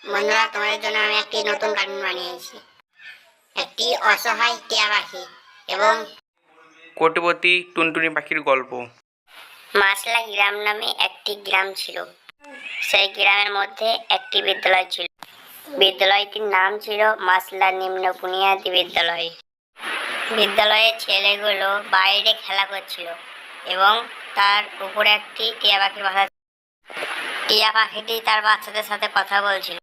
বন্ধুরা, তোমাদের জন্য আমি একটি নতুন কার্টুন বানিয়েছি। একটি অসহায় টিয়া পাখি এবং কোটিপতি টুনটুনি পাখির গল্প। মাসলা গ্রাম নামে একটি গ্রাম ছিল। সেই গ্রামের মধ্যে একটি বিদ্যালয় ছিল। বিদ্যালয়টির নাম ছিল মাসলা নিম্ন বুনিয়াদী বিদ্যালয়। বিদ্যালয়ের ছেলেগুলো বাইরে খেলা করছিল এবং তার উপরে একটি টিয়া পাখির বাসা। টিয়া পাখিটি তার বাচ্চাদের সাথে কথা বলছিল।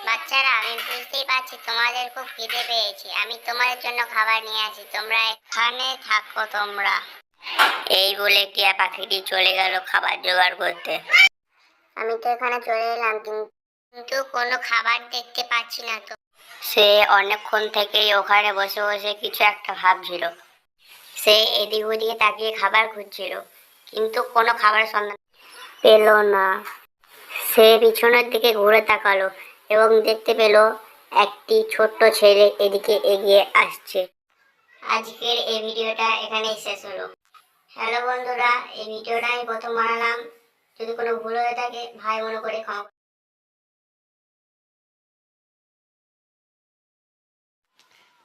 বাচ্চারা, আমি বুঝতেই পারছি তোমাদের খুব খিদে পেয়েছে। আমি তোমাদের জন্য খাবার নিয়ে আসি, তোমরা এখানে থাকো। তোমরা এই বলে টিয়া পাখিটি চলে গেল খাবার জোগাড় করতে। আমি তো এখানে চলে এলাম, কিন্তু কোনো খাবার দেখতে পাচ্ছি না তো। সে অনেকক্ষণ থেকেই ওখানে বসে বসে কিছু একটা ভাবছিল। সে এদিক ওদিকে তাকিয়ে খাবার খুঁজছিল, কিন্তু কোনো খাবারের সন্ধান পেল না। সে পিছনের দিকে ঘুরে তাকালো এবং দেখতে পেল একটি ছোট্ট ছেলে এদিকে এগিয়ে আসছে। আজকের এই ভিডিওটা এখানেই শেষ হলো। হ্যালো বন্ধুরা, এই ভিডিওটা আমি প্রথম বানালাম। যদি কোনো ভুল হয়ে থাকে ভাই মনে করে ক্ষমা।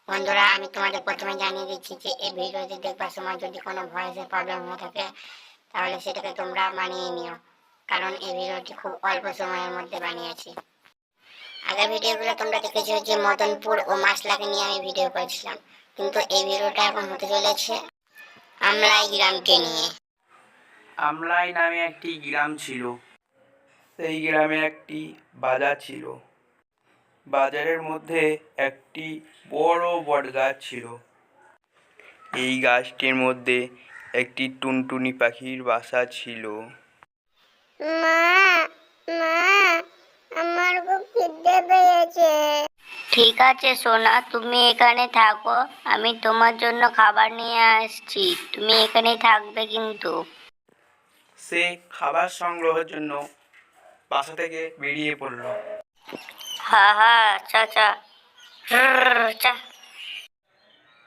বন্ধুরা, আমি তোমাদের প্রথমে জানিয়ে দিচ্ছি যে এই ভিডিওটি দেখবার সময় যদি কোনো ভয়েসের প্রবলেম হয়ে থাকে তাহলে সেটাকে তোমরা মানিয়ে নিও, কারণ এই ভিডিওটি খুব অল্প সময়ের মধ্যে বানিয়েছি। আগের ভিডিওগুলো তোমরা দেখেছো যে মদনপুর ও মাসলাকে নিয়ে আমি ভিডিও করেছিলাম, কিন্তু এই ভিডিওটা এখন হতে চলেছে আমলাই গ্রামকে নিয়ে। আমলাই নামে একটি গ্রাম ছিল। সেই গ্রামে একটি বাজার ছিল। বাজারের মধ্যে একটি বড় বট গাছ ছিল। এই গাছটির মধ্যে একটি টুনটুনি পাখির বাসা ছিল। মা, মা, আমার খুব খিদে পেয়েছে। ঠিক আছে সোনা, তুমি এখানে থাকো, আমি তোমার জন্য খাবার নিয়ে আসছি। তুমি এখানেই থাকবে কিন্তু। সে খাবার সংগ্রহের জন্য বাসা থেকে বেরিয়ে পড়ল। হা হা, আচ্ছা আচ্ছা, আচ্ছা।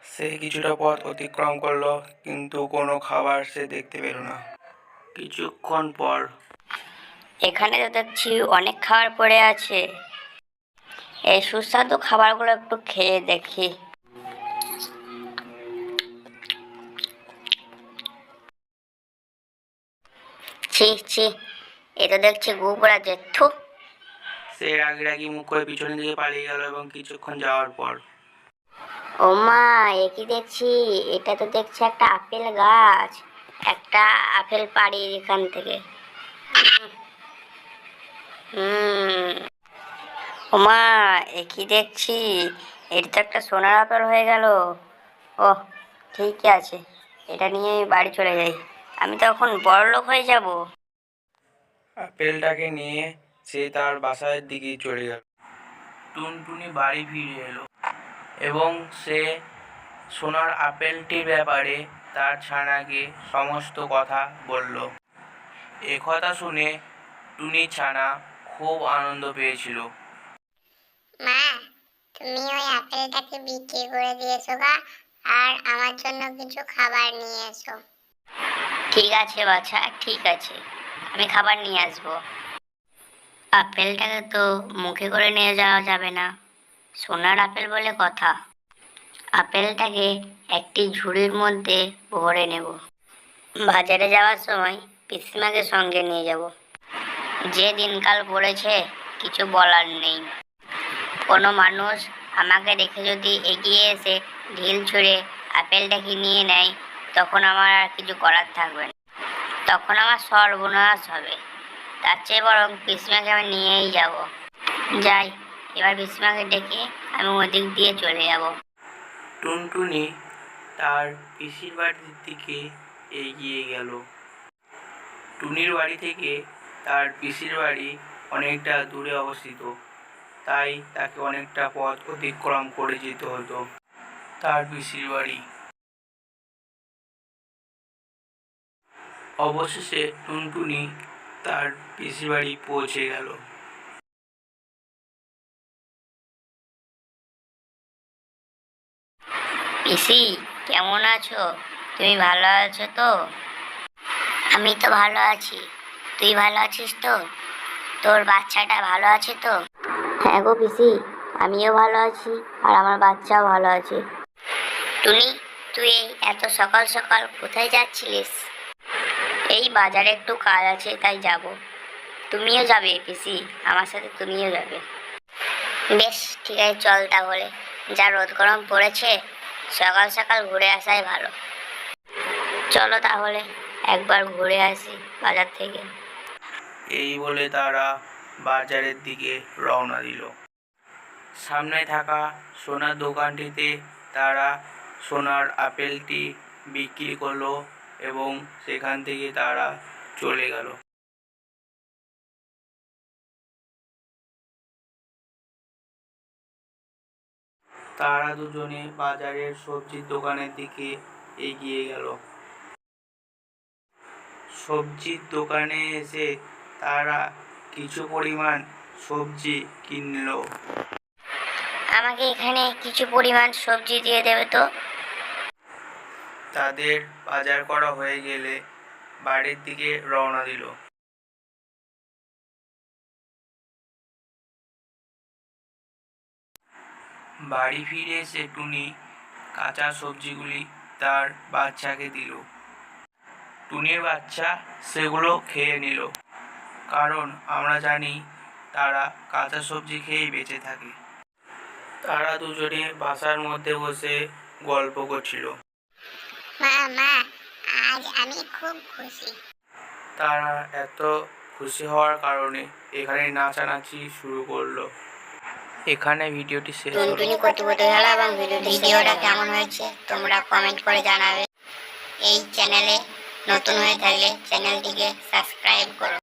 সে কিছুটা পথ অতিক্রম করলো, কিন্তু কোনো খাবার সে দেখতে পেল না। কিছুক্ষণ পর এখানে তো দেখছি অনেক খাবার পড়ে আছে। এই সুস্বাদু খাবারগুলো একটু খেয়ে দেখি। ছি ছি, এটা দেখছি গু পড়া জেঠু। সে রাগি রাগি মুখ করে পিছনের দিকে পালিয়ে গেল এবং কিছুক্ষণ যাওয়ার পর ও মা, এ কি দেখছি? এটা তো দেখছি একটা আপেল গাছ। একটা আপেল পাড়ি এখান থেকে। ও মা, এ কি দেখছি? এটা তো একটা সোনার আপেল হয়ে গেল। ও, ঠিকই আছে, এটা নিয়ে আমি বাড়ি চলে যাই। আমি তো এখন বড়লোক হয়ে যাব। আপেলটাকে নিয়ে সে তার বাসার দিকে চলে গেল। টুনটুনি বাড়ি ফিরে এলো এবং সে সোনার আপেলটির ব্যাপারে তার ছানাকে সমস্ত কথা বলল। এ কথা শুনে টুনি ছানা খুব আনন্দ পেয়েছিল। মা, তুমি ওই আপেলটাকে বিক্রি করে দিয়েছো গা, আর আমার জন্য কিছু খাবার নিয়ে এসো। ঠিক আছে বাছা, ঠিক আছে, আমি খাবার নিয়ে আসবো। আপেলটাকে তো মুখে করে নিয়ে যাওয়া যাবে না, সোনার আপেল বলে কথা। আপেলটাকে একটি ঝুড়ির মধ্যে ভরে নেব। বাজারে যাওয়ার সময় পিসিমাকে সঙ্গে নিয়ে যাব। যে দিনকাল পড়েছে কিছু বলার নেই। কোনো মানুষ আমাকে দেখে যদি এগিয়ে এসে ঢিল ছুঁড়ে আপেলটাকে নিয়ে নেয়, তখন আমার আর কিছু করার থাকবে না। তখন আমার সর্বনাশ হবে। তার চেয়ে বরং পিসিমাকে আমি নিয়েই যাব। যাই, এবার পিসিমাকে ডেকে আমি ওদিক দিয়ে চলে যাব। টুনটুনি তার পিসির বাড়ির দিকে এগিয়ে গেল। টুনির বাড়ি থেকে তার পিসির বাড়ি অনেকটা দূরে অবস্থিত, তাই তাকে অনেকটা পথ অতিক্রম করে যেতে হতো তার পিসির বাড়ি। অবশেষে টুনটুনি তার পিসির বাড়ি পৌঁছে গেল। পিসি, কেমন আছো? তুমি ভালো আছো তো? আমি তো ভালো আছি। তুই ভালো আছিস তো? তোর বাচ্চাটা ভালো আছে তো? হ্যাঁ গো পিসি, আমিও ভালো আছি আর আমার বাচ্চাও ভালো আছে। টুনি, তুই এই এত সকাল সকাল কোথায় যাচ্ছিলিস? এই বাজারে একটু কাজ আছে তাই যাব। তুমিও যাবে পিসি? আমার সাথে তুমিও যাবে? বেশ ঠিক আছে, চল তাহলে। যা রোদ গরম পড়েছে, সকাল সকাল ঘুরে আসাই ভালো। চলো তাহলে একবার ঘুরে আসি বাজার থেকে। এই বলে তারা বাজারের দিকে রওনা দিল। সামনে থাকা সোনার দোকানটিতে তারা সোনার আপেলটি বিক্রি করলো এবং সেখান থেকে তারা চলে গেল। তারা দুজনে বাজারের সবজির দোকানের দিকে এগিয়ে গেল। সবজির দোকানে এসে তারা কিছু পরিমাণ সবজি কিনলো। আমাকে এখানে কিছু পরিমাণ সবজি দিয়ে দেবে তো? তাদের বাজার করা হয়ে গেলে বাড়ির দিকে রওনা দিল। বাড়ি ফিরে এসে টুনি কাঁচা সবজিগুলি তার বাচ্চাকে দিল। টুনির বাচ্চা সেগুলো খেয়ে নিল, কারণ আমরা জানি তারা কাঁচা সবজি খেয়েই বেঁচে থাকে। তারা দুজনে বাসার মধ্যে বসে গল্প করছিল। মা মা, আজ আমি খুব খুশি। তারা এত খুশি হওয়ার কারণে এখানে নাচানাচি শুরু করলো। এখানে ভিডিওটি শেষ হলো। টুনটুনি কৌতূহলী এবং ভিডিওটা কেমন হয়েছে তোমরা কমেন্ট করে জানাবে। এই চ্যানেলে নতুন হয়ে থাকলে চ্যানেলটিকে সাবস্ক্রাইব করো।